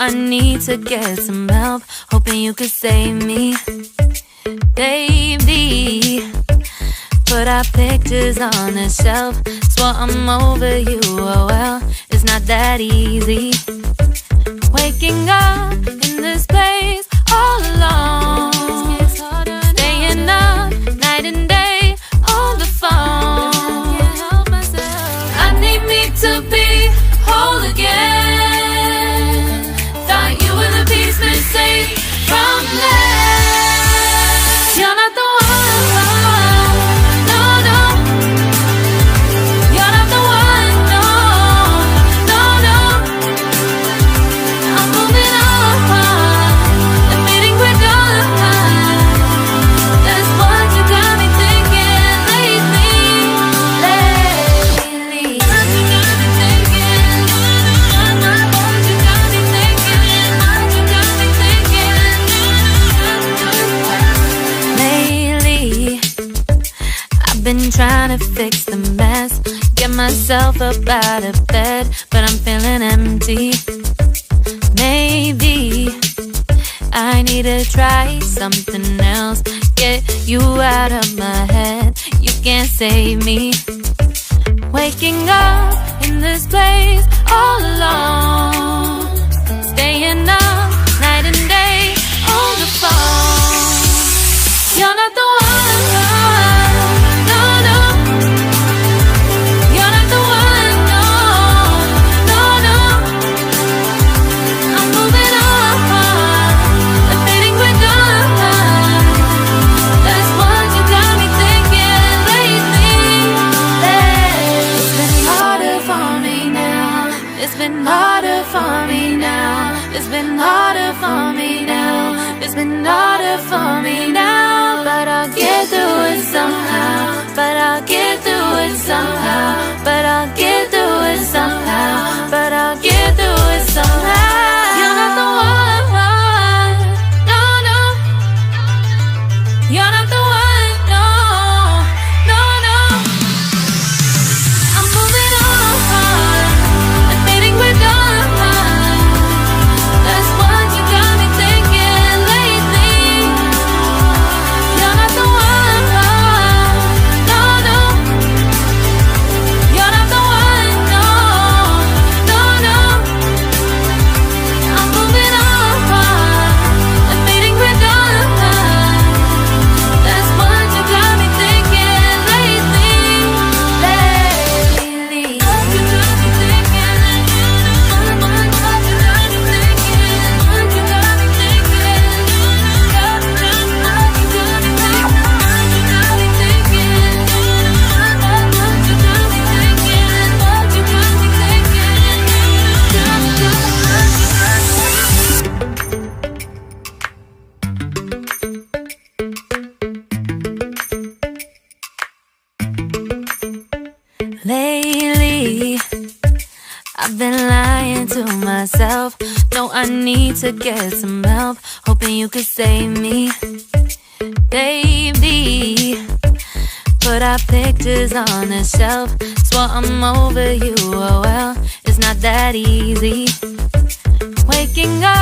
I need to get some help, hoping you could save me. Baby, put our pictures on the shelf. Swore I'm over you, oh well, it's not that easy. Waking up in this place all alone, staying up night and day on the phone. I need me to be whole again. Thought you were the piece missing from last. You're not the one, no, no. You're not the one, no, no, no. I'm moving on, admitting we're done. That's what you got me thinking lately. What you got me thinking? What you got me thinking? What you got me thinking? Lately, I've been trying to fix the mess, get myself up out of bed, but I'm feeling empty. Maybe I need to try something else, get you out of my head. You can't save me. Waking up in this place all alone, staying up night and day on the phone. You're not the one, no, no. You're not the one, no, no, no. I'm moving on, admitting we're done. That's what you got me thinking lately. It's been harder for me now. It's been harder for me now. It's been harder for me now. It's been harder for me now. But I'll get through it somehow. But I'll get through it somehow. But I'll get through it somehow. But I'll get through it somehow. You're not the one, no, no. You're not the one, no, no, no. I'm moving on, admitting we're done. That's what you got me thinking lately. You're not the one, no, no. You're not the one, no, no, no. I'm moving on, admitting we're done. That's what you got me thinking lately. What you got me thinking? What you got me thinking? What you got me thinking? What you got me thinking? What you got me thinking? What you got me thinking? What you got me thinking? Lately, I've been lying to myself. No, I need to get some help, hoping you could save me. Baby, put our pictures on the shelf. Swore I'm over you, oh well, it's not that easy. Waking up